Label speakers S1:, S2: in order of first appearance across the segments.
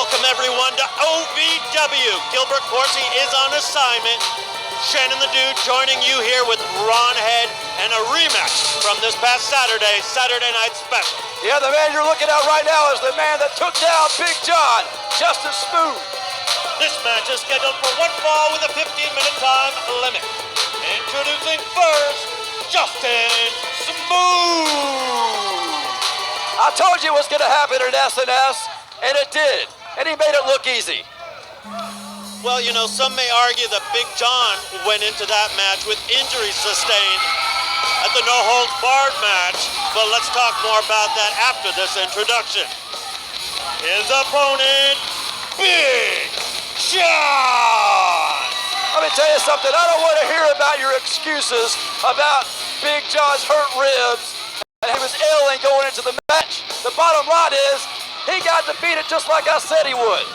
S1: Welcome everyone to OVW. Gilbert Corsi is on assignment. Shannon the Dude joining you here with Ron Head and a rematch from this past Saturday Night Special.
S2: Yeah, the man you're looking at right now is the man that took down Big Jon, Justin Smooth.
S1: This match is scheduled for one fall with a 15-minute time limit. Introducing first, Justin Smooth.
S2: I told you it was going to happen at SNS, and it did. And he made it look easy.
S1: Well, you know, some may argue that Big Jon went into that match with injuries sustained at the no-holds-barred match, but let's talk more about that after this introduction. His opponent, Big Jon.
S2: Let me tell you something. I don't want to hear about your excuses about Big Jon's hurt ribs and he was ill and going into the match. The bottom line is he got defeated just like I said he would.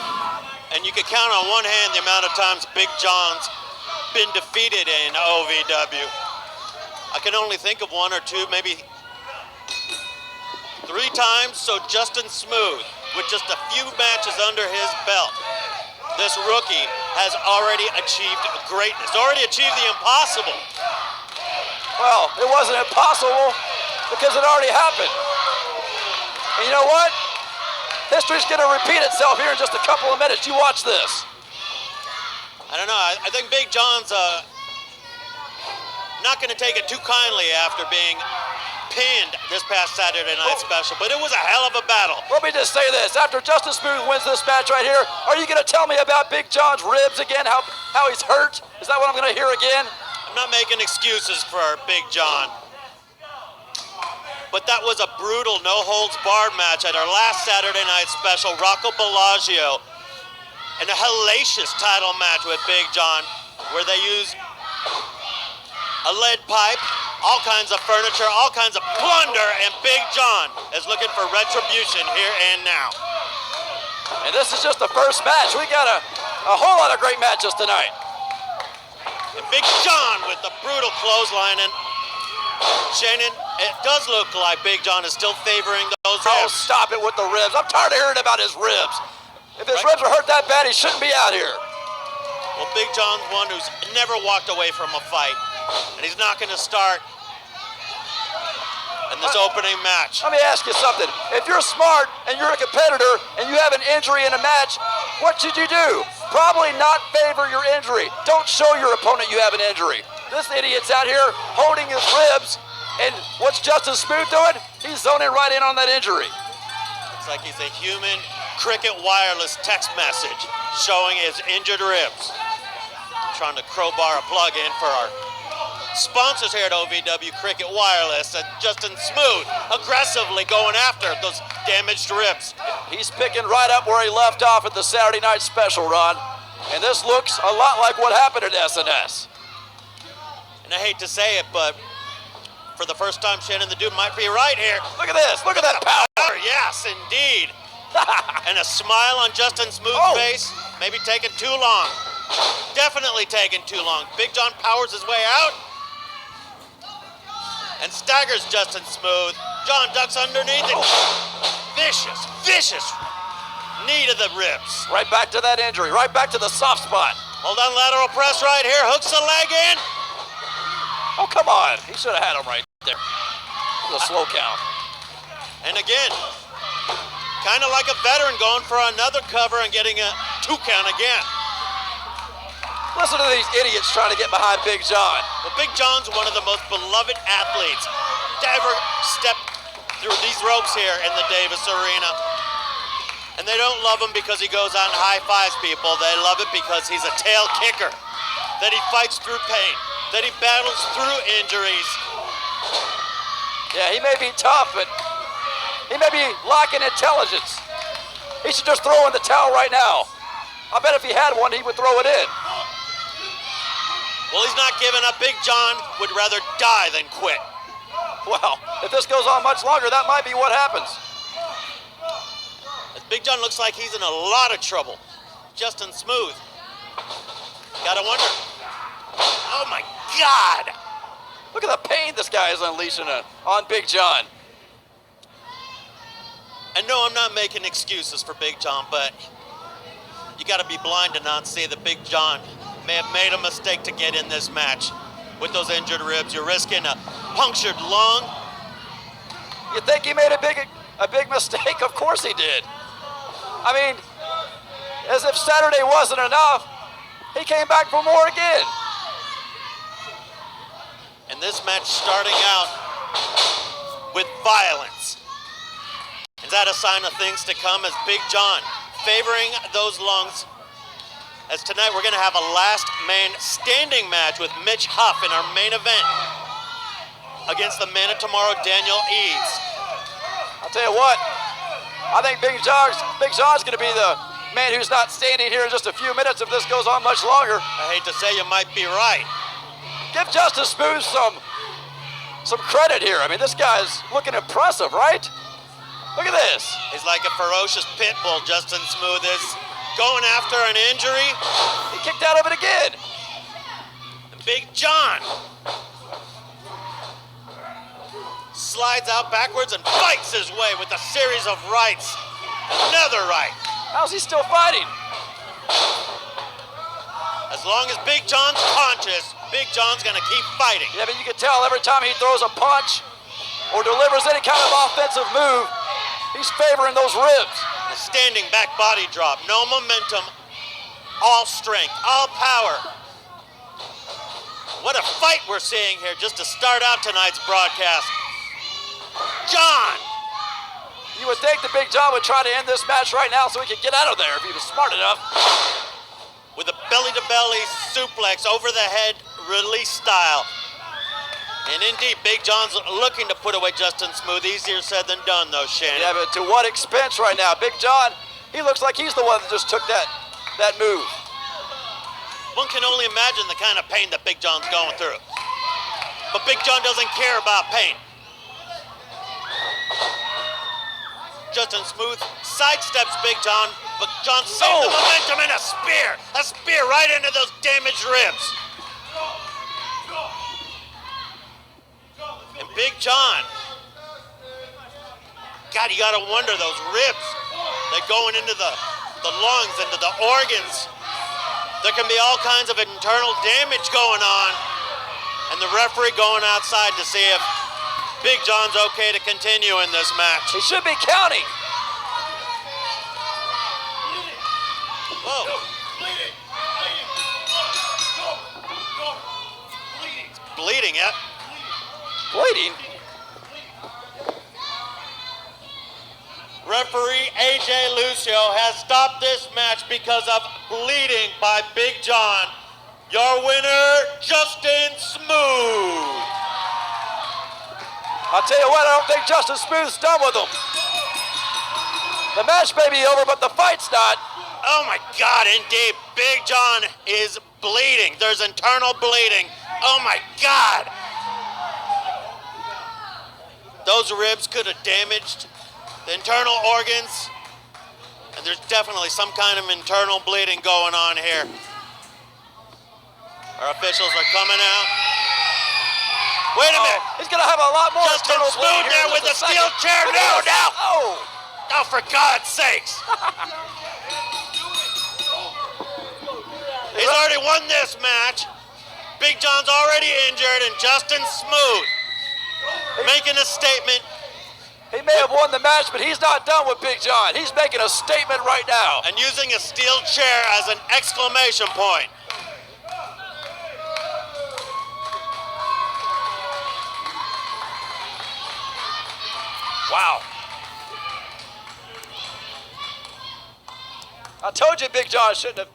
S1: And you can count on one hand the amount of times Big Jon's been defeated in OVW. I can only think of one or two, maybe 3 times. So Justin Smooth, with just a few matches under his belt, this rookie has already achieved greatness, already achieved the impossible.
S2: Well, it wasn't impossible because it already happened. And you know what? History's going to repeat itself here in just a couple of minutes. You watch this.
S1: I don't know. I think Big Jon's not going to take it too kindly after being pinned this past Saturday Night Special, but it was a hell of a battle.
S2: Let me just say this. After Justin Smooth wins this match right here, are you going to tell me about Big Jon's ribs again, how he's hurt? Is that what I'm going to hear again?
S1: I'm not making excuses for Big Jon, but that was a brutal no-holds-barred match at our last Saturday Night Special. Rocco Bellagio, and a hellacious title match with Big Jon, where they used a lead pipe, all kinds of furniture, all kinds of plunder, and Big Jon is looking for retribution here and now.
S2: And this is just the first match. We got a whole lot of great matches tonight.
S1: And Big Jon with the brutal clothesline, and Shannon, it does look like Big Jon is still favoring those ribs.
S2: Oh, stop it with the ribs. I'm tired of hearing about his ribs. If his ribs are hurt that bad, he shouldn't be out here.
S1: Well, Big Jon's one who's never walked away from a fight, and he's not going to start in this opening match.
S2: Let me ask you something. If you're smart and you're a competitor and you have an injury in a match, what should you do? Probably not favor your injury. Don't show your opponent you have an injury. This idiot's out here holding his ribs, and what's Justin Smooth doing? He's zoning right in on that injury.
S1: It's like he's a human Cricket wireless text message showing his injured ribs. Trying to crowbar a plug in for our sponsors here at OVW Cricket Wireless, and Justin Smooth aggressively going after those damaged ribs.
S2: He's picking right up where he left off at the Saturday Night Special, Ron. And this looks a lot like what happened at SNS.
S1: And I hate to say it, but for the first time, Shannon the Dude might be right here.
S2: Look at this. Look at that power.
S1: Yes, indeed. And a smile on Justin Smooth's face. Maybe taking too long. Definitely taking too long. Big Jon powers his way out and staggers Justin Smooth. Jon ducks underneath it. Vicious, vicious knee to the ribs.
S2: Right back to that injury. Right back to the soft spot.
S1: Hold on, lateral press right here. Hooks the leg in.
S2: Oh, come on. He should have had him right there. The slow count.
S1: And again, kind of like a veteran going for another cover and getting a 2 count again.
S2: Listen to these idiots trying to get behind Big Jon.
S1: Well, Big Jon's one of the most beloved athletes to ever step through these ropes here in the Davis Arena. And they don't love him because he goes out and high-fives people. They love it because he's a tail kicker, that he fights through pain, that he battles through injuries.
S2: Yeah, he may be tough, but he may be lacking intelligence. He should just throw in the towel right now. I bet if he had one, he would throw it in.
S1: Well, he's not giving up. Big Jon would rather die than quit.
S2: Well, if this goes on much longer, that might be what happens.
S1: Big Jon looks like he's in a lot of trouble. Justin Smooth. Gotta wonder. Oh my God!
S2: Look at the pain this guy is unleashing on Big Jon.
S1: And no, I'm not making excuses for Big Jon, but You got to be blind to not see that Big Jon may have made a mistake to get in this match. With those injured ribs, you're risking a punctured lung.
S2: You think he made a big mistake? Of course he did. I mean, as if Saturday wasn't enough, he came back for more again.
S1: And this match starting out with violence. Is that a sign of things to come as Big Jon favoring those lungs? As tonight we're gonna have a last man standing match with Mitch Huff in our main event against the man of tomorrow, Daniel Eads.
S2: I'll tell you what, I think Big John's gonna be the man who's not standing here in just a few minutes if this goes on much longer.
S1: I hate to say you might be right.
S2: Give Justin Smooth some credit here. I mean, this guy's looking impressive, right? Look at this.
S1: He's like a ferocious pit bull, Justin Smooth is. Going after an injury.
S2: He kicked out of it again.
S1: And Big Jon slides out backwards and fights his way with a series of rights. Another right.
S2: How's he still fighting?
S1: As long as Big Jon's conscious, Big Jon's gonna keep fighting.
S2: Yeah, but you can tell every time he throws a punch or delivers any kind of offensive move, he's favoring those ribs.
S1: A standing back body drop, no momentum, all strength, all power. What a fight we're seeing here just to start out tonight's broadcast. Jon!
S2: You would think that Big Jon would try to end this match right now so he could get out of there if he was smart enough.
S1: With a belly-to-belly suplex over the head release style. And indeed, Big Jon's looking to put away Justin Smooth. Easier said than done, though, Shannon.
S2: Yeah, but to what expense right now? Big Jon, he looks like he's the one that just took that move.
S1: One can only imagine the kind of pain that Big Jon's going through. But Big Jon doesn't care about pain. Justin Smooth sidesteps Big Jon, but Jon saved the momentum in a spear right into those damaged ribs. And Big Jon, God, you gotta wonder those ribs, they're going into the lungs, into the organs. There can be all kinds of internal damage going on, and the referee going outside to see if Big Jon's okay to continue in this match.
S2: He should be counting.
S1: Whoa. Bleeding, yeah.
S2: Bleeding?
S1: Referee AJ Lucio has stopped this match because of bleeding by Big Jon. Your winner, Justin Smooth.
S2: I'll tell you what, I don't think Justin Smooth's done with him. The match may be over, but the fight's not.
S1: Oh my God, indeed, Big Jon is bleeding. There's internal bleeding. Oh my God. Those ribs could have damaged the internal organs, and there's definitely some kind of internal bleeding going on here. Our officials are coming out. Wait a minute.
S2: He's going to have a lot more
S1: Justin
S2: internal
S1: Smooth
S2: bleeding
S1: there
S2: here
S1: with
S2: in
S1: the
S2: just a
S1: steel
S2: second.
S1: chair. No, no.
S2: Oh.
S1: Oh, for God's sakes. He's already won this match. Big Jon's already injured, and Justin Smooth making a statement.
S2: He may have won the match, but he's not done with Big Jon. He's making a statement right now.
S1: And using a steel chair as an exclamation point.
S2: Wow. I told you Big Jon shouldn't have